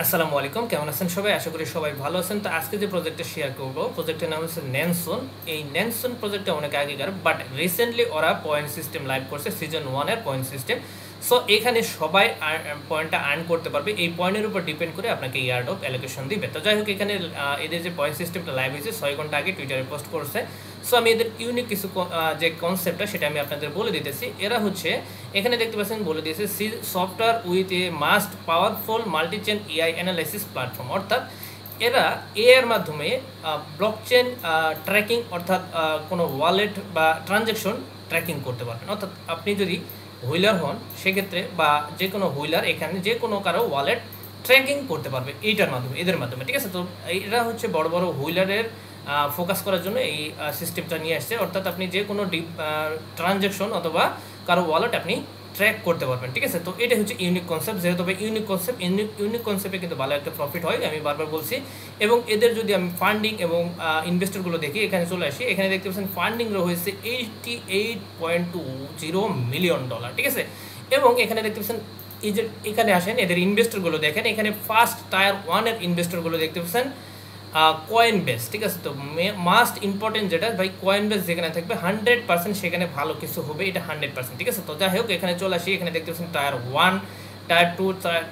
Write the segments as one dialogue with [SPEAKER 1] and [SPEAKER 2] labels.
[SPEAKER 1] আসসালামু আলাইকুম, কেমন আছেন সবাই? আশা করি সবাই ভালো আছেন। তো আজকে যে প্রজেক্টটা শেয়ার করব, প্রজেক্টের নাম হচ্ছে ন্যানসন। এই ন্যানসন প্রজেক্টটা অনেক আগেকার, বাট রিসেন্টলি ওরা পয়েন্ট সিস্টেম লাইভ করছে, সিজন 1 এর পয়েন্ট সিস্টেম। সো এখানে সবাই পয়েন্টটা আর্ন করতে পারবে। এই পয়েন্টের উপর ডিপেন্ড করে আপনাকে ইয়ার্ড অফ অ্যালোকেশন দিবে। তো যাই হোক, এখানে এদের যে পয়েন্ট সিস্টেমটা লাইভ হয়েছে 6 ঘন্টা আগে টুইটারে পোস্ট করছে। সো আমি এদের ইউনিক কিছু যে কনসেপ্টটা সেটা আমি আপনাদের বলে দিতেছি। এরা হচ্ছে এখানে দেখতে পাচ্ছেন বলে দিয়েছে software with a most powerful multichain AI analysis platform. অর্থাৎ এরা এআইয়ের মাধ্যমে ব্লকচেন ট্র্যাকিং, অর্থাৎ কোনো ওয়ালেট বা ট্রানজ্যাকশন ট্র্যাকিং করতে পারবেন। অর্থাৎ আপনি যদি হুইলার হন সেক্ষেত্রে, বা যে কোনো হুইলার এখানে যে কোনো কারো ওয়ালেট ট্র্যাকিং করতে পারবে এইটার মাধ্যমে, এদের মাধ্যমে। ঠিক আছে, তো এরা হচ্ছে বড় বড় হুইলারের ফোকাস করার জন্য এই সিস্টেমটা নিয়ে আসছে। অর্থাৎ আপনি যে কোনো ট্রানজ্যাকশন অথবা কারো ওয়ালেট আপনি ট্র্যাক করতে পারবেন। ঠিক আছে, তো এটা হচ্ছে ইউনিক কনসেপ্ট। যেহেতু ইউনিক কনসেপ্টে কিন্তু ভালো একটা প্রফিট হয়, আমি বারবার বলছি। এবং এদের যদি আমি ফান্ডিং এবং ইনভেস্টরগুলো দেখি, এখানে চলে আসি, এখানে দেখতে পাচ্ছেন ফান্ডিং হয়েছে $88.2 মিলিয়ন। ঠিক আছে, এবং এখানে দেখতে পাচ্ছেন এই যে এখানে আসেন এদের ইনভেস্টরগুলো দেখেন, এখানে ফার্স্ট টায়ার 1 এর ইনভেস্টরগুলো দেখতে পাচ্ছেন কয়েনবেস। ঠিক আছে, তো মাস্ট ইম্পর্টেন্ট যেটা ভাই, কয়েনবেস যেখানে থাকবে 100% সেখানে ভালো কিছু হবে, এটা 100%। ঠিক আছে, তো যাই হোক এখানে চলে আসি, এখানে দেখতে পাচ্ছেন tyre 1, tyre 2,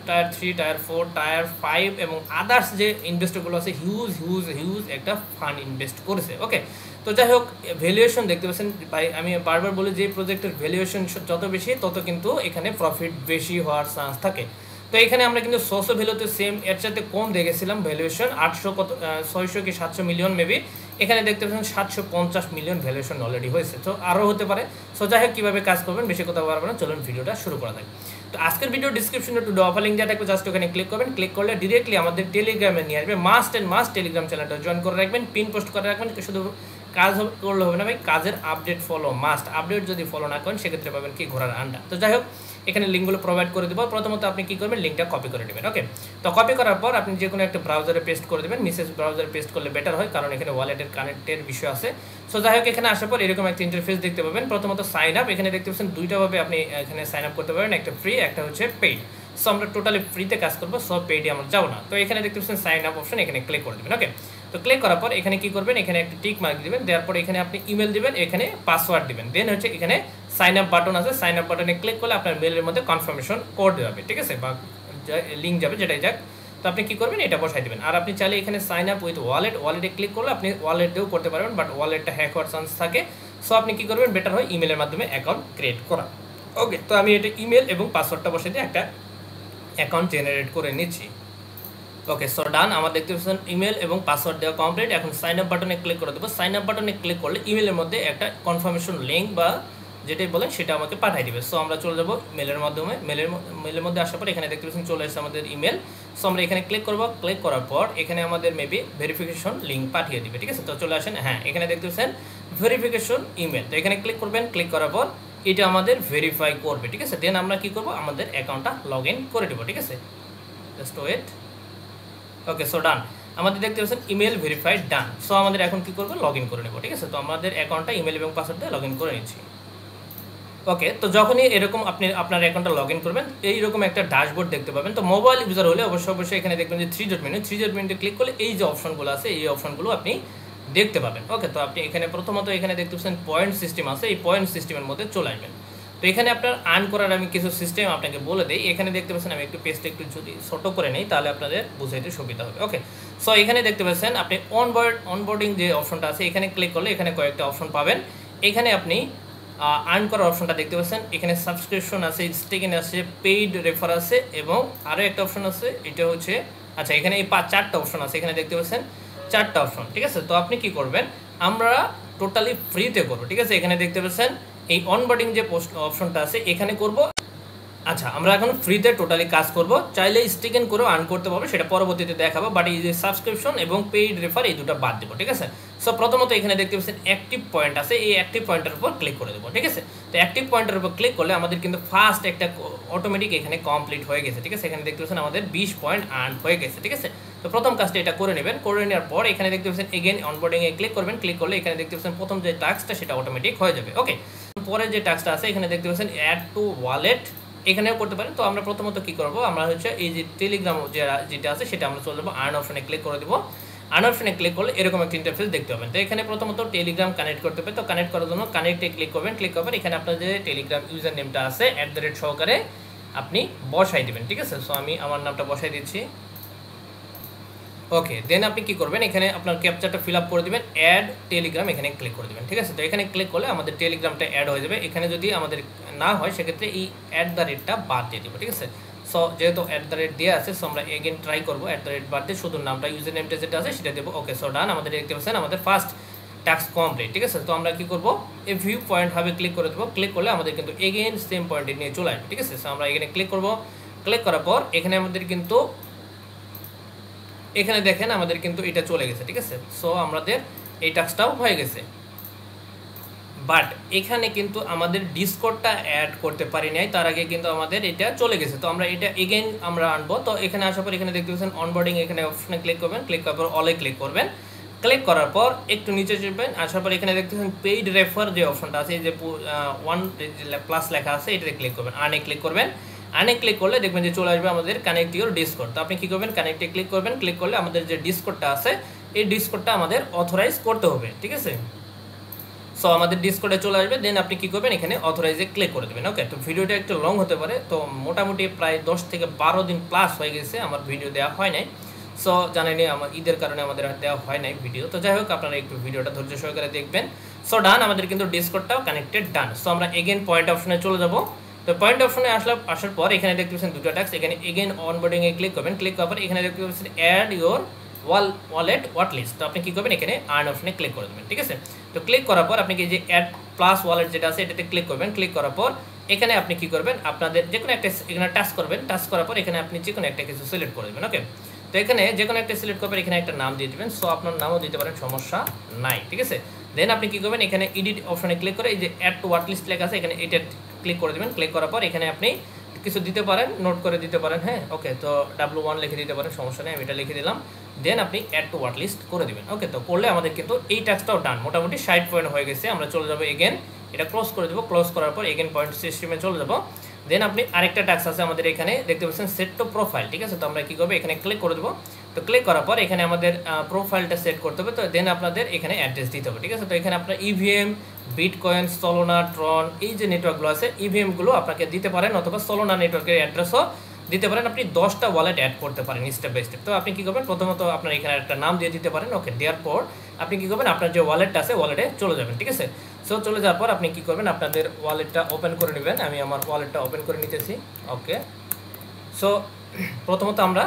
[SPEAKER 1] tyre 3, tyre 4, tyre 5 এবং আদার্স যে ইনভেস্টরগুলো আছে, হিউজ একটা ফান্ড ইনভেস্ট করেছে। ওকে, তো যাই হোক ভ্যালুয়েশন দেখতে পাচ্ছেন ভাই, আমি বারবার বলি যে প্রজেক্টের ভ্যালুয়েশন যত বেশি তত কিন্তু এখানে প্রফিট বেশি হওয়ার চান্স থাকে। তো এখানে আমরা কিন্তু সোসো ভ্যালুতে সেম এর সাথে কম দেখেছিলাম ভ্যালুয়েশন, 800 কত 600 কি 700 মিলিয়ন মেবি। এখানে দেখতে পাচ্ছেন 750 মিলিয়ন ভ্যালুয়েশন অলরেডি হয়েছে, তো আরও হতে পারে। সো যাই হোক কীভাবে কাজ করবেন বেশি কথা বলবো না, চলুন ভিডিওটা শুরু করা যায়। তো আজকের ভিডিও ডিসক্রিপশনে একটু অফার লিঙ্ক দেওয়া থাকবে, জাস্ট ওখানে ক্লিক করবেন। ক্লিক করলে ডিরেক্টলি আমাদের টেলিগ্রামে নিয়ে আসবে। মাস্ট টেলিগ্রাম চ্যানেলটা জয়েন করে রাখবেন, পিন পোস্ট করে রাখবেন। শুধু কাজ করলে হবে না ভাই, কাজের আপডেট ফলো মাস্ট। আপডেট যদি ফলো না করেন সেক্ষেত্রে পাবেন কি ঘোড়ার আন্ডা। তো যাই হোক এখানে লিঙ্কগুলো প্রোভাইড করে দেবো। প্রথমত আপনি কী করবেন, লিঙ্কটা কপি করে নেবেন। ওকে, তো কপি করার পর আপনি যে কোনো একটা ব্রাউজারে পেস্ট করে দেবেন। মিসেস ব্রাউজারে পেস্ট করলে বেটার হয়, কারণ এখানে ওয়ালেটের কানেক্টের বিষয় আছে। সো যাই হোক এখানে আসার পর এরকম একটা ইন্টারফেস দেখতে পাবেন। প্রথমত সাইন আপ, এখানে দেখতে পাচ্ছেন দুইটাভাবে আপনি এখানে সাইন আপ করতে পারবেন, একটা ফ্রি, একটা হচ্ছে পেইড। সো আমরা টোটালি ফ্রিতে কাজ করবো, সো পেইডে আমরা যাবো না। তো এখানে দেখতে পাচ্ছেন সাইন আপ অপশন, এখানে ক্লিক করে দেবেন। ওকে, তো ক্লিক করার পর এখানে কি করবেন, এখানে একটা টিক মার্ক দিবেন, দেওয়ার পর এখানে আপনি ইমেল দিবেন, এখানে পাসওয়ার্ড দিবেন। দেন হচ্ছে এখানে সাইন আপ বাটন আছে, সাইন আপ বাটনে ক্লিক করলে আপনার মেলের মধ্যে কনফার্মেশন কোড যাবে। ঠিক আছে, বা লিঙ্ক যাবে, যেটাই যাক। তো আপনি কি করবেন, এটা বসাই দেবেন। আর আপনি চাইলে এখানে সাইন আপ উইথ ওয়ালেটে ক্লিক করলে আপনি ওয়ালেটেও করতে পারবেন, বাট ওয়ালেটটা হ্যাক হওয়ার চান্স থাকে। সো আপনি কি করবেন, বেটার হয় ইমেলের মাধ্যমে অ্যাকাউন্ট ক্রিয়েট করা। ওকে, তো আমি এটা ইমেল এবং পাসওয়ার্ডটা বসে দিয়ে একটা অ্যাকাউন্ট জেনারেট করে নিচ্ছি। ওকে, সো ডান। আমার দেখতে পাচ্ছেন ইমেল এবং পাসওয়ার্ড দেওয়া কমপ্লিট। এখন সাইন আপ বাটনে ক্লিক করে দেবো। সাইন আপ বাটনে ক্লিক করলে ইমেলের মধ্যে একটা কনফার্মেশন লিঙ্ক বা যেটাই বলেন সেটা আমাকে পাঠিয়ে দিবে। সো আমরা চলে যাবো মেলের মাধ্যমে। মেলের মধ্যে আসার পর এখানে দেখতে পাচ্ছেন চলে এসেছে আমাদের ইমেল। সো আমরা এখানে ক্লিক করবো। ক্লিক করার পর এখানে আমাদের মেবি ভেরিফিকেশন লিঙ্ক পাঠিয়ে দিবে। ঠিক আছে, তো চলে আসেন। হ্যাঁ, এখানে দেখতে পাচ্ছেন ভেরিফিকেশন ইমেল। তো এখানে ক্লিক করবেন। ক্লিক করার পর এটা আমাদের ভেরিফাই করবে। ঠিক আছে, দেন আমরা কি করবো, আমাদের অ্যাকাউন্টটা লগ ইন করে দেবো। ঠিক আছে, জাস্ট ওয়েট। ওকে, সো ডান। আমাদের দেখতে পাচ্ছেন ইমেল ভেরিফাইড ডান। সো আমাদের এখন কি করবো, লগ ইন করে নেবো। ঠিক আছে, তো আমাদের অ্যাকাউন্টটা ইমেল এবং পাসওয়ার্ড দিয়ে লগ ইন করে নিচ্ছি। ওকে, তো যখনই এরকম আপনি আপনার অ্যাকাউন্টটা লগ ইন করবেন, এইরকম একটা ড্যাশবোর্ড দেখতে পাবেন। তো মোবাইল ইউজার হলে অবশ্যই এখানে দেখবেন যে থ্রি ডট মেনুতে ক্লিক করলে এই যে অপশনগুলো আছে, এই অপশনগুলো আপনি দেখতে পাবেন। ওকে, তো আপনি এখানে প্রথমত এখানে দেখতে পাচ্ছেন পয়েন্ট সিস্টেম আছে, এই পয়েন্ট সিস্টেমের মধ্যে চলে আসবেন। তো এখানে আপনার আর্ন করার আমি কিছু সিস্টেম আপনাকে বলে দিই। এখানে দেখতে পাচ্ছেন আমি একটু পেজটা একটু যদি ছোট করে নিই তাহলে আপনাদের বুঝাইতে সুবিধা হবে। ওকে, সো এখানে দেখতে পাচ্ছেন আপনি অনবোর্ডিং যে অপশনটা আছে, এখানে ক্লিক করলে এখানে কয়েকটা অপশন পাবেন। এখানে আপনি আর্ন করার অপশনটা দেখতে পাচ্ছেন, এখানে সাবস্ক্রিপশন আছে, স্টেকিং আছে, পেইড রেফার আছে এবং আরও একটা অপশন আছে, এটা হচ্ছে আচ্ছা এখানে এই চারটা অপশন আছে, এখানে দেখতে পাচ্ছেন চারটা অপশন। ঠিক আছে, তো আপনি কি করবেন, আমরা টোটালি ফ্রিতে করবো। ঠিক আছে, এখানে দেখতে পাচ্ছেন এই অনবোর্ডিং যে অপশনটা আছে এখানে করব। আচ্ছা, আমরা এখন ফ্রিতে টোটালি কাজ করব। চাইলে স্টিকেন করেও আর্ন করতে পারবো, সেটা পরবর্তীতে দেখাবো। বাট এই যে সাবস্ক্রিপশন এবং পেইড রেফার এই দুটো বাদ দেবো। ঠিক আছে, সো প্রথমত এখানে দেখতে পাচ্ছেন অ্যাক্টিভ পয়েন্ট আছে, এই অ্যাক্টিভ পয়েন্টের উপর ক্লিক করে দেবো। ঠিক আছে, তো অ্যাক্টিভ পয়েন্টের উপর ক্লিক করলে আমাদের কিন্তু ফার্স্ট একটা অটোমেটিক এখানে কমপ্লিট হয়ে গেছে। ঠিক আছে, এখানে দেখতে পাচ্ছেন আমাদের 20 পয়েন্ট আর্ন হয়ে গেছে। ঠিক আছে, তো প্রথম কাজটা এটা করে নেবেন। করে নেওয়ার পর এখানে দেখতে পাচ্ছেন এগেন অনবোর্ডিংয়ে ক্লিক করবেন। ক্লিক করলে এখানে দেখতে পাচ্ছেন প্রথম যে টাস্কটা সেটা অটোমেটিক হয়ে যাবে। ওকে, পরে যে টাস্কটা আছে এখানে দেখতে পাচ্ছেন অ্যাড টু ওয়ালেট এখানেও করতে পারেন। তো আমরা প্রথমত কি করব, আমরা হচ্ছে এই যে টেলিগ্রাম যেটা আছে সেটা আমরা চলে যাবো, আর্ন অপশনে ক্লিক করে দেবো। আর্ন অপশনে ক্লিক করলে এরকম একটা ইন্টারফেস দেখতে পাবেন। তো এখানে প্রথমত টেলিগ্রাম কানেক্ট করতে হবে। তো কানেক্ট করার জন্য কানেক্টে ক্লিক করবেন। ক্লিক করবেন, এখানে আপনার যে টেলিগ্রাম ইউজার নেমটা আছে সহকারে আপনি বসাই দিবেন, ঠিক আছে। সো আমি আমার নামটা বসাই দিচ্ছি। ওকে, দেন আপনি কি করবেন, এখানে আপনার ক্যাপচারটা ফিল আপ করে দেবেন, অ্যাড টেলিগ্রাম এখানে ক্লিক করে দেবেন, ঠিক আছে। তো এখানে ক্লিক করলে আমাদের টেলিগ্রামটা অ্যাড হয়ে যাবে। এখানে যদি আমাদের না হয় সেক্ষেত্রে এই @টা বাদ দিয়ে দেবো, ঠিক আছে। সো যেহেতু @ দেওয়া আছে, সো আমরা এগেন ট্রাই করবো বাদ দিয়ে শুধু নামটা ইউজার নেমটা যেটা আছে সেটা দেবো। ওকে, সো ডান। আমাদের দেখতে পাচ্ছেন আমাদের ফার্স্ট টাস্ক কমপ্লিট, ঠিক আছে। তো আমরা কি করবো, এই ভিউ পয়েন্ট হবে ক্লিক করে দেবো। ক্লিক করলে আমাদের কিন্তু এগেন সেম পয়েন্টে নিয়ে চলে আসবে, ঠিক আছে। সো আমরা এখানে ক্লিক করবো। ক্লিক করার পর এখানে আমাদের কিন্তু এখানে দেখেন আমাদের কিন্তু এটা চলে গেছে, ঠিক আছে। সো আমাদের এই টাস্কটাও হয়ে গেছে, বাট এখানে কিন্তু আমাদের ডিসকর্ডটা অ্যাড করতে পারি নাই, তার আগে কিন্তু আমাদের এটা চলে গেছে। তো আমরা এটা এগেন আমরা আনবো। তো এখানে আসার পর এখানে দেখতে পাচ্ছেন অনবোর্ডিং, এখানে অপশনে ক্লিক করবেন। ক্লিক করার পর অলে ক্লিক করবেন। ক্লিক করার পর একটু নিচে যাবেন, আসার পর এখানে দেখতে পাচ্ছেন পেইড রেফার যে অপশনটা আছে, এই যে 1+ লেখা আছে, এটাতে ক্লিক করবেন। আর্নে ক্লিক করবেন। আর্নে ক্লিক করলে দেখবেন যে চলে আসবে আমাদের কানেক্ট ইউর ডিসকর্ড। তো আপনি কী করবেন, কানেক্টে ক্লিক করবেন। ক্লিক করলে আমাদের যে ডিসকর্ডটা আছে এই ডিসকর্ডটা আমাদের অথরাইজ করতে হবে, ঠিক আছে। সো আমাদের ডিসকর্ডে চলে আসবে। দেন আপনি কী করবেন, এখানে অথরাইজে ক্লিক করে দেবেন। ওকে, তো ভিডিওটা একটু লং হতে পারে, তো মোটামুটি প্রায় 10 থেকে 12 দিন প্লাস হয়ে গেছে আমার ভিডিও দেওয়া হয় নাই। সো জানেনি আমার ঈদের কারণে আমাদের দেওয়া হয় নাই ভিডিও। তো যাই হোক, আপনারা একটু ভিডিওটা ধৈর্য সহকারে দেখবেন। সো ডান, আমাদের কিন্তু ডিসকর্ডটাও কানেক্টেড, ডান। সো আমরা এগেন পয়েন্ট অপশনে চলে যাব। তো পয়েন্ট অপশনে আসার পর এখানে দেখতে পাচ্ছেন দুটো টাস্ক, এখানে এগেন অনবোর্ডিংয়ে ক্লিক করবেন। ক্লিক করার পর এখানে দেখতে পাচ্ছেন add your wallet watchlist. তো আপনি কী করবেন, এখানে আর্ন অপশনে ক্লিক করে দেবেন, ঠিক আছে। তো ক্লিক করার পর আপনি কি যে অ্যাড প্লাস ওয়ালেট যেটা আছে এটাতে ক্লিক করবেন। ক্লিক করার পর এখানে আপনি কি করবেন, আপনাদের যে কোনো একটা এখানে টাচ করবেন। টাচ করার পর এখানে আপনি যে কোনো একটা কিছু সিলেক্ট করে দেবেন। ওকে, তো এখানে যে কোনো একটা সিলেক্ট করবেন, এখানে একটা নাম দিয়ে দেবেন। সো আপনার নামও দিতে পারেন, সমস্যা নাই, ঠিক আছে। দেন আপনি কী করবেন, এখানে এডিট অপশনে ক্লিক করে এই যে অ্যাড টু ওয়াট লিস্ট লেখা আছে এখানে এটা ক্লিক করে দেবেন। ক্লিক করার পর এখানে আপনি কিছু দিতে পারেন, নোট করে দিতে পারেন, হ্যাঁ। ওকে, তো W1 লিখে দিতে পারেন, সমস্যা নেই, আমি এটা লিখে দিলাম। দেন আপনি অ্যাড টু ওয়াট লিস্ট করে দেবেন। ওকে, তো করলে আমাদের কিন্তু এই টাস্কটাও ডান, মোটামুটি 60 পয়েন্ট হয়ে গেছে। আমরা চলে যাবো এগেন, এটা ক্লোজ করে দেবো। ক্লোজ করার পর এগেন পয়েন্ট সিস্টেমে চলে যাবো। দেন আপনি আরেকটা টাস্ক আছে আমাদের এখানে দেখতে পাচ্ছেন সেট টু প্রোফাইল, ঠিক আছে। তো আমরা কী করবো, এখানে ক্লিক করে দেবো। তো ক্লিক করার পর এখানে আমাদের প্রোফাইলটা সেট করতে হবে। তো দেন আপনাদের এখানে অ্যাড্রেস দিতে হবে, ঠিক আছে। তো এখানে আপনার ইভিএম, বিটকয়েন, সলোনা, ট্রন এই যে নেটওয়ার্কগুলো আছে ইভিএমগুলো আপনাকে দিতে পারেন, অথবা সলোনা নেটওয়ার্কের অ্যাড্রেসও দিতে পারেন। আপনি 10টা ওয়ালেট অ্যাড করতে পারেন স্টেপ বাই স্টেপ। তো আপনি কী করবেন, প্রথমত আপনার এখানে একটা নাম দিয়ে দিতে পারেন। ওকে, দেওয়ার পর আপনি কী করবেন, আপনার যে ওয়ালেটটা আছে ওয়ালেটে চলে যাবেন, ঠিক আছে। সো চলে যাওয়ার পর আপনি কী করবেন, আপনাদের ওয়ালেটটা ওপেন করে নেবেন। আমি আমার ওয়ালেটটা ওপেন করে নিতেছি। ওকে, সো প্রথমত আমরা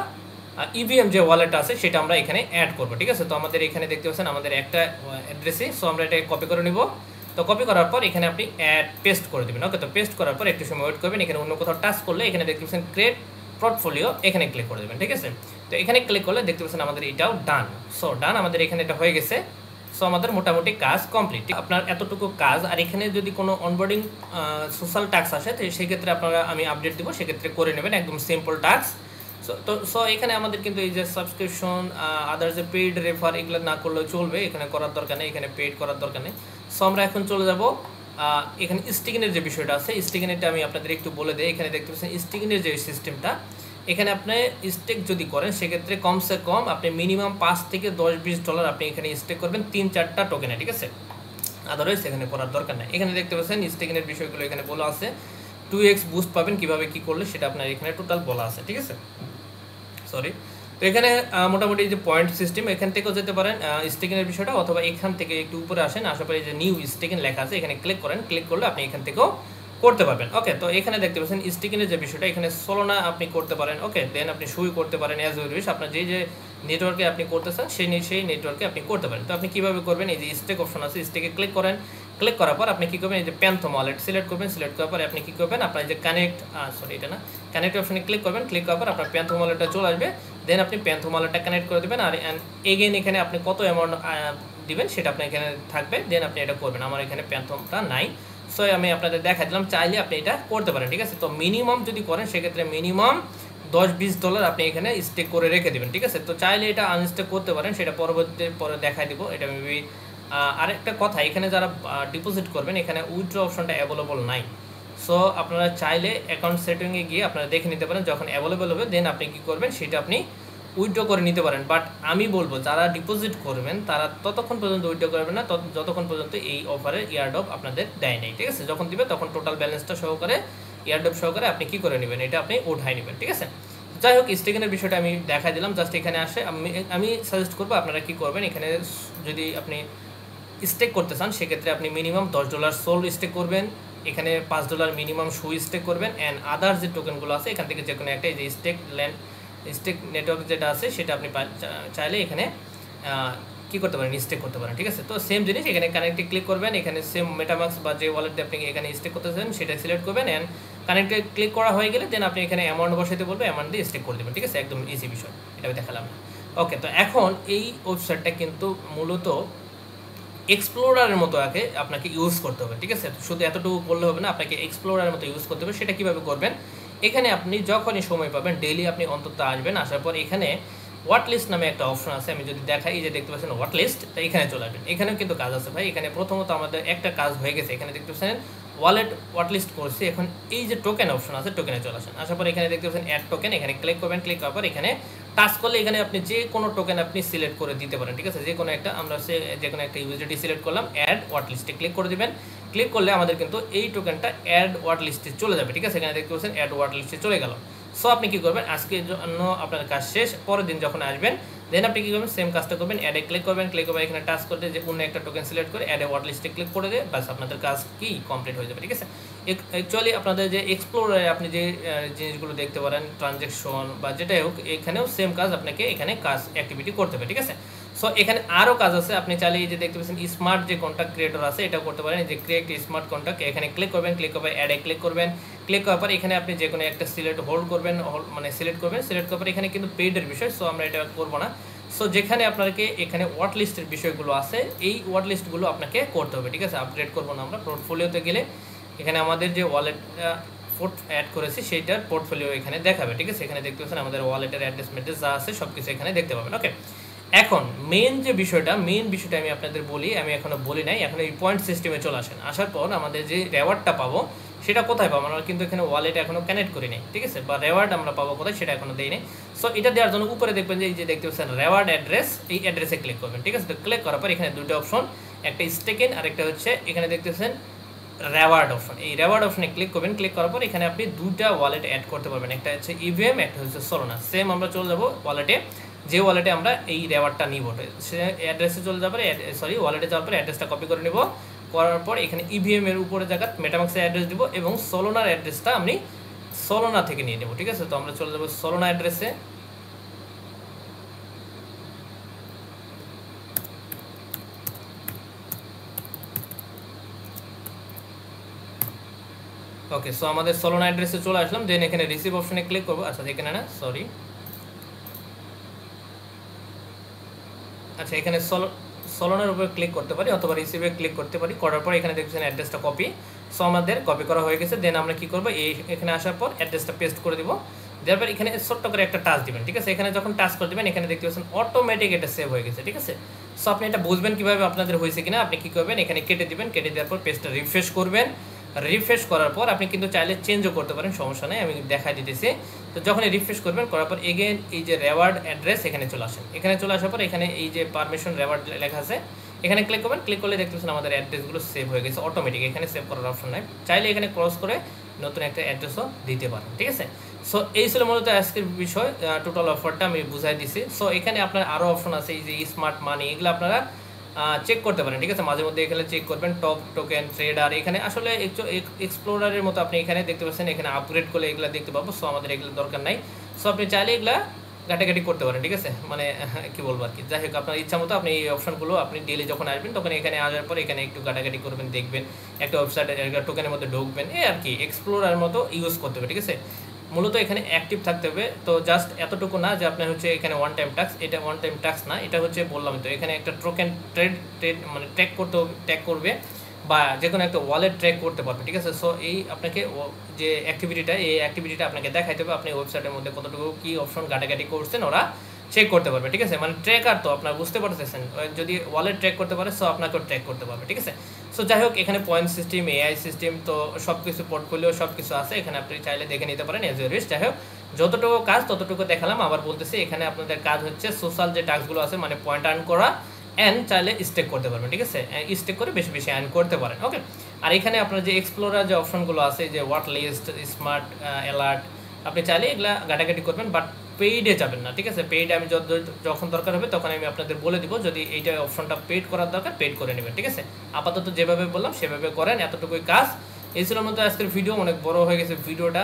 [SPEAKER 1] ইভিএম যে ওয়ালেট আছে সেটা আমরা এখানে অ্যাড করবো, ঠিক আছে। তো আমাদের এখানে দেখতে পাচ্ছেন আমাদের একটা অ্যাড্রেসে, সো আমরা এটা কপি করে নিব। তো কপি করার পর এখানে আপনি পেস্ট করে দেবেন। ওকে, তো পেস্ট করার পর একটু সময় ওয়েট করবেন। এখানে অন্য কোথাও টাচ করলে এখানে দেখতে পাচ্ছেন ক্রিয়েট পোর্টফোলিও, এখানে ক্লিক করে দেবেন, ঠিক আছে। তো এখানে ক্লিক করলে দেখতে পাচ্ছেন আমাদের এটাও ডান। সো ডান, আমাদের এখানে এটা হয়ে গেছে। সো আমাদের মোটামুটি কাজ কমপ্লিট। আপনার এতটুকু কাজ, আর এখানে যদি কোনো অনবোর্ডিং সোশ্যাল টাস্ক আসে তো সেই ক্ষেত্রে আপনারা আমি আপডেট দেবো, সেক্ষেত্রে করে নেবেন, একদম সিম্পল টাস্ক। সো এখানে আমাদের কিন্তু এই যে সাবস্ক্রিপশন আদার যে পেইড রেফার এগুলো না করলেও চলবে, এখানে করার দরকার নেই, এখানে পেইড করার দরকার নেই। সো আমরা এখন চলে যাব এখানে স্টিকিংয়ের যে বিষয়টা আছে, স্টিকিংটা আমি আপনাদের একটু বলে দিই। এখানে দেখতে পাচ্ছেন স্টিকিংয়ের যে সিস্টেমটা, এখানে আপনি স্টেক যদি করেন সেক্ষেত্রে কমসে কম আপনি মিনিমাম 5 থেকে $10-20 আপনি এখানে স্টেক করবেন 3-4টা টোকেনে, ঠিক আছে। আদারওয়াইজ এখানে করার দরকার নেই। এখানে দেখতে পাচ্ছেন স্টেকিংয়ের বিষয়গুলো এখানে বলা আছে। 2x বুস্ট পাবেন কীভাবে কী করলে সেটা আপনার এখানে টোটাল বলা আছে, ঠিক আছে। সরি, তো এখানে মোটামুটি যে পয়েন্ট সিস্টেম এখান থেকেও যেতে পারেন স্টেকিংয়ের বিষয়টা, অথবা এখান থেকে একটু উপরে আসেন, আসার পরে যে নিউ স্টেকিং লেখা আছে এখানে ক্লিক করেন। ক্লিক করলে আপনি এখান থেকেও করতে পারবেন। ওকে, তো এখানে দেখতে পাচ্ছেন স্টেকিংয়ের যে বিষয়টা, এখানে সলোনা আপনি করতে পারেন। ওকে, দেন আপনি সুই করতে পারেন অ্যাজ ইউ উইশ, আপনার যে নেটওয়ার্কে আপনি করতেছেন সেই নেটওয়ার্কে আপনি করতে পারেন। তো আপনি কীভাবে করবেন, এই যে স্টেক অপশন আছে স্টেকে ক্লিক করেন। ক্লিক করার পর আপনি কী করবেন, এই যে প্যান্থম ওয়ালেট সিলেক্ট করবেন। সিলেক্ট করার পর আপনি কী করবেন, আপনার যে এটা না কানেক্ট অপশনে ক্লিক করবেন। ক্লিক করার পর আপনার প্যান্থম ওয়ালেটটা চলে আসবে। দেন আপনি প্যান্থম ওয়ালেটটা কানেক্ট করে দেবেন। আর এগেন এখানে আপনি কত অ্যামাউন্ট দিবেন সেটা আপনার এখানে থাকবে। দেন আপনি এটা করবেন। আমার এখানে প্যান্থমটা নাই, সো আমি আপনাদের দেখা দিলাম, চাইলে আপনি এটা করতে পারেন, ঠিক আছে। তো মিনিমাম যদি করেন সেক্ষেত্রে মিনিমাম $10-20 আপনি এখানে স্টেক করে রেখে দেবেন, ঠিক আছে। তো চাইলে এটা আনস্টেক করতে পারেন, সেটা পরবর্তীতে পরে দেখাই দিব। এটা মেবি আরেকটা কথা, এখানে যারা ডিপোজিট করবেন এখানে উইথড্র অপশনটা অ্যাভেলেবল নাই। সো আপনারা চাইলে অ্যাকাউন্ট সেটিংয়ে গিয়ে আপনারা দেখে নিতে পারেন, যখন অ্যাভেলেবল হবে দেন আপনি কী করবেন সেটা আপনি উইথড্র করে নিতে পারেন। বাট আমি বলবো যারা ডিপোজিট করবেন তারা ততক্ষণ পর্যন্ত উইথড্র করবেন না যতক্ষণ পর্যন্ত এই অফারের ইয়ারড্রপ আপনাদের দেয় নাই, ঠিক আছে? যখন দিবে তখন টোটাল ব্যালেন্সটা সহকারে ইয়ারড্রপ সহকারে আপনি কী করে নেবেন, এটা আপনি উঠাই নেবেন, ঠিক আছে? যাই হোক, স্টেকিংয়ের বিষয়টা আমি দেখাই দিলাম, জাস্ট এখানে আসে আমি সাজেস্ট করবো আপনারা কী করবেন, এখানে যদি আপনি স্টেক করতে চান সেক্ষেত্রে আপনি মিনিমাম $10 সোল স্টেক করবেন, এখানে $5 মিনিমাম শু স্টেক করবেন, অ্যান্ড আদার যে টোকেনগুলো আছে এখান থেকে যে কোনো একটা, এই যে স্টেক নেটওয়ার্ক যেটা আছে সেটা আপনি চাইলে এখানে কী করতে পারেন, স্টেক করতে পারেন, ঠিক আছে? তো সেম জিনিস এখানে কানেক্টে ক্লিক করবেন, এখানে সেম মেটামাক্স বা যে ওয়ালেট দিয়ে আপনি এখানে স্টেক করতে চান সেটা সিলেক্ট করবেন, অ্যান্ড কানেক্টে ক্লিক করা হয়ে গেলে দেন আপনি এখানে অ্যামাউন্ট বসাইতে বলবে, অ্যামাউন্ট দিয়ে স্টেক করে দেবেন, ঠিক আছে? একদম ইজি বিষয়, এটা আমি দেখালাম। ওকে, তো এখন এই ওয়েবসাইটটা কিন্তু মূলত এক্সপ্লোরারের মতো আগে আপনাকে ইউজ করতে হবে, ঠিক আছে? শুধু এতটুকু করলে হবে না, আপনাকে এক্সপ্লোরারের মতো ইউজ করতে হবে। সেটা কীভাবে করবেন, এখানে আপনি যখনই সময় পাবেন ডেইলি আপনি অন্তত আসবেন, আসার পর এখানে ওয়াট লিস্ট নামে একটা অপশন আছে, আমি যদি দেখাই, এই যে দেখতে পাচ্ছেন ওয়াট লিস্ট, তো এখানে চলে আসবেন। এখানেও কিন্তু কাজ আছে ভাই, এখানে প্রথমত আমাদের একটা কাজ হয়ে গেছে, এখানে দেখতে পাচ্ছেন ওয়ালেট ওয়াট লিস্ট করছি, এখন এই যে টোকেন অপশন আছে টোকেনে চলে আসেন, আসার পর এখানে দেখতে পাচ্ছেন অ্যাড টোকেন, এখানে ক্লিক করবেন, ক্লিক করার পর এখানে টাচ করলে এখানে আপনি যে কোনো টোকেন আপনি সিলেক্ট করে দিতে পারেন, ঠিক আছে? যে কোনো একটা, আমরা যে কোনো একটা ইউএসডিটি সিলেক্ট করলাম, অ্যাড ওয়াট লিস্টে ক্লিক করে দেবেন। ক্লিক করলে আমাদের কিন্তু এই টোকেনটা অ্যাড ওয়াট লিস্টে চলে যাবে, ঠিক আছে? এখানে দেখতে পাচ্ছেন অ্যাড ওয়াট লিস্টে চলে গেল। সো আপনি কী করবেন, আজকের জন্য আপনার কাজ শেষ, পরের দিন যখন আসবেন দেন আপনি কী করবেন, সেম কাজটা করবেন, অ্যাডে ক্লিক করবেন, ক্লিক করবেন এখানে টাচ করতে যে অন্য একটা টোকেন সিলেক্ট করে অ্যাডে ওয়াট লিস্টে ক্লিক করে দিয়ে বাস আপনাদের কাজ কি কমপ্লিট হয়ে যাবে, ঠিক আছে? অ্যাকচুয়ালি আপনাদের যে এক্সপ্লোরারে আপনি যে জিনিসগুলো দেখতে পারেন, ট্রানজ্যাকশন বা যেটাই হোক, এখানেও সেম কাজ আপনাকে এখানে কাজ অ্যাক্টিভিটি করতে হবে, ঠিক আছে? সো এখানে আরও কাজ আছে, আপনি চাইলে এই যে দেখতে পাচ্ছেন স্মার্ট যে কন্ট্যাক্ট ক্রিয়েটর আছে এটাও করতে পারেন, যে ক্রিয়েট স্মার্ট কন্ট্যাক্ট, এখানে ক্লিক করবেন, ক্লিক করবেন অ্যাডে ক্লিক করবেন, ক্লিক করার পর এখানে আপনি যে কোনো একটা হোল্ড করবেন, মানে সিলেক্ট করার পর এখানে কিন্তু পেইডের বিষয়, সো আমরা এটা করবো না। সো যেখানে আপনাকে এখানে ওয়াট লিস্টের বিষয়গুলো আছে এই ওয়াট লিস্টগুলো আপনাকে করতে হবে, ঠিক আছে? আপগ্রেড করবো না আমরা। পোর্টফোলিওতে গেলে এখানে আমাদের যে ওয়ালেট অ্যাড করেছি সেইটার পোর্টফোলিও এখানে দেখাবে, ঠিক আছে? এখানে দেখতে পাচ্ছেন আমাদের ওয়ালেটের অ্যাড্রেস মেড্রেস যা আছে সব কিছু এখানে দেখতে পাবেন। ওকে, এখন মেন বিষয়টা আমি আপনাদের বলি, আমি এখনও বলি নাই, এখন এই পয়েন্ট সিস্টেমে চলে আসেন। আসার পর আমাদের যে রেওয়ার্ডটা পাবো সেটা কোথায় পাবো, আমরা কিন্তু এখানে ওয়ালেটে এখনও কানেক্ট করি নাই, ঠিক আছে? বা রেওয়ার্ড আমরা পাবো কোথায় সেটা এখনও দেই নাই। সো এটা দেওয়ার জন্য উপরে দেখবেন যে এই যে দেখতে পাচ্ছেন রেওয়ার্ড অ্যাড্রেস, এই অ্যাড্রেসে ক্লিক করবেন, ঠিক আছে? তো ক্লিক করার পর এখানে দুটো অপশন, একটা স্টেকেন আর একটা হচ্ছে এখানে দেখতে পাচ্ছেন রেওয়ার্ড অপশন। এই রেওয়ার্ড অপশনে ক্লিক করবেন, ক্লিক করার পর এখানে আপনি দুইটা ওয়ালেট অ্যাড করতে পারবেন, একটা হচ্ছে ইভিএম, একটা হচ্ছে সোলোনা। সেম আমরা চলে যাবো ওয়ালেটে, যে ওয়ালেটে আমরা এই রেওয়ার্ডটা নিব সে অ্যাড্রেসে চলে যাওয়ার পরে ওয়ালেটে যাওয়ার পরে অ্যাড্রেসটা কপি করে নেব, করার পর এখানে ইভিএম এর উপরে জায়গা মেটামাক্সের অ্যাড্রেস দিব এবং সোলোনার অ্যাড্রেসটা আমি সোলোনা থেকে নিয়ে নেব, ঠিক আছে? তো আমরা চলে যাবো সোলোনা অ্যাড্রেসে। ওকে, সো আমাদের সোলোনা অ্যাড্রেসে চলে আসলাম, দেন এখানে রিসিভ অপশনে ক্লিক করবো। আচ্ছা এখানে না, সরি, আচ্ছা এখানে সোলোনার উপরে ক্লিক করতে পারি অথবা রিসিভে ক্লিক করতে পারি। করার পর এখানে দেখছেন অ্যাড্রেসটা কপি, সো আমাদের কপি করা হয়ে গেছে। দেন আমরা কি করবো, এখানে আসার পর অ্যাড্রেসটা পেস্ট করে দিব, দেওয়ার পর এখানে ছোট্ট করে একটা টাচ দিবেন, ঠিক আছে? এখানে যখন টাচ করে দেবেন এখানে দেখতে পাচ্ছেন অটোমেটিক এটা সেভ হয়ে গেছে, ঠিক আছে? সো আপনি এটা বুঝবেন কীভাবে আপনাদের হয়েছে কিনা, আপনি কী করবেন, এখানে কেটে দিবেন, কেটে দেওয়ার পর পেজটা রিফ্রেশ করবেন। রিফ্রেশ করার পর আপনি কিন্তু চাইলে চেঞ্জও করতে পারেন, সমস্যা নেই, আমি দেখাই দিতেছি। তো যখন রিফ্রেশ করবেন, করার পর এগেন এই যে রেওয়ার্ড অ্যাড্রেস এখানে চলে আসেন, এখানে চলে আসার পর এখানে এই যে পারমিশন রেওয়ার্ড লেখা আছে এখানে ক্লিক করবেন, ক্লিক করলে দেখতে পাচ্ছেন আমাদের অ্যাড্রেসগুলো সেভ হয়ে গেছে অটোমেটিক, এখানে সেভ করার অপশন নাই, চাইলে এখানে ক্রস করে নতুন একটা অ্যাড্রেসও দিতে পারেন, ঠিক আছে? সো এই ছিল মূলত আজকের বিষয়, টোটাল অফারটা আমি বুঝাই দিছি। সো এখানে আপনার আরও অপশন আছে, এই যে স্মার্ট মানি, এগুলো আপনারা চেক করতে পারেন, ঠিক আছে? মাঝে মধ্যে এখানে চেক করবেন টপ টোকেন ট্রেডার, এখানে আসলে এক্সপ্লোরারের মতো আপনি এখানে দেখতে পাচ্ছেন, এখানে আপগ্রেড করলে এগুলো দেখতে পাবো। সো আমাদের এগুলো দরকার নাই, সো আপনি চাইলে এগুলা ঘাটাঘাটি করতে পারেন, ঠিক আছে? মানে কি বলবো আর কি, যাই হোক আপনার ইচ্ছা মতো আপনি এই অপশনগুলো আপনি ডেলি যখন আসবেন তখন এখানে আসার পর এখানে একটু ঘাটাঘাটি করবেন, দেখবেন একটা ওয়েবসাইটে টোকেনের মধ্যে ঢুকবেন, এই আর কি এক্সপ্লোরার মতো ইউজ করতে হবে, ঠিক আছে? মূলত এখানে অ্যাক্টিভ থাকতে হবে। তো জাস্ট এতটুকু না যে আপনার হচ্ছে এখানে ওয়ান টাইম টাস্ক, এটা ওয়ান টাইম টাস্ক না, এটা হচ্ছে বললাম তো এখানে একটা টোকেন ট্রেড মানে ট্র্যাক করবে বা যে কোনো একটা ওয়ালেট ট্র্যাক করতে পারবে, ঠিক আছে? সো এই আপনাকে যে অ্যাক্টিভিটিটা আপনাকে দেখাইতে হবে আপনি ওয়েবসাইটের মধ্যে কতটুকু কী অপশন ঘাটাঘাটি করছেন ওরা চেক করতে পারবে, ঠিক আছে? মানে ট্র্যাকার তো আপনার বুঝতে পারতেছেন, যদি ওয়ালেট ট্র্যাক করতে পারে সো আপনাকেও ট্র্যাক করতে পারবে, ঠিক আছে? সো যাই হোক, এখানে পয়েন্ট সিস্টেম, এআই সিস্টেম, তো সব কিছু পোর্টফোলিও সব কিছু আছে, এখানে আপনি চাইলে দেখে নিতে পারেন এজ ইউর উইশ। যাই হোক, যতটুকু কাজ ততটুকু দেখালাম। আবার বলতেছি, এখানে আপনাদের কাজ হচ্ছে সোশ্যাল যে টাস্কগুলো আছে, মানে পয়েন্ট আর্ন করা অ্যান্ড চাইলে স্টেক করতে পারবেন, ঠিক আছে? স্টেক করে বেশি বেশি আর্ন করতে পারেন, ওকে? আর এখানে আপনার যে এক্সপ্লোরার যে অপশনগুলো আছে, যে ওয়াট লিস্ট, স্মার্ট অ্যালার্ট, আপনি চাইলে এগুলা ঘাটাঘাটি করবেন, বাট পেইডে যাবেন না, ঠিক আছে? পেইডে আমি যখন দরকার হবে তখন আমি আপনাদের বলে দিব, যদি এইটা অপশনটা পেইড করার দরকার পেইড করে নেবেন, ঠিক আছে? আপাতত যেভাবে বললাম সেভাবে করেন, এতটুকুই কাজ। এই ছিল মতো আজকের ভিডিও, অনেক বড় হয়ে গেছে ভিডিওটা,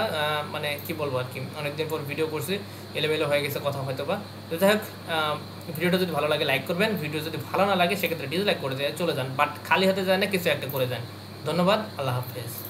[SPEAKER 1] মানে কি বলবো আর কি, অনেকদিন পর ভিডিও করছি, এলোমেলো হয়ে গেছে কথা হয়তো বা। তো যাই হোক, ভিডিওটা যদি ভালো লাগে লাইক করবেন, ভিডিও যদি ভালো না লাগে সেক্ষেত্রে ডিসলাইক করে দিয়ে চলে যান, বাট খালি হাতে যায় না, কিছু একটা করে যান। ধন্যবাদ, আল্লাহ হাফেজ।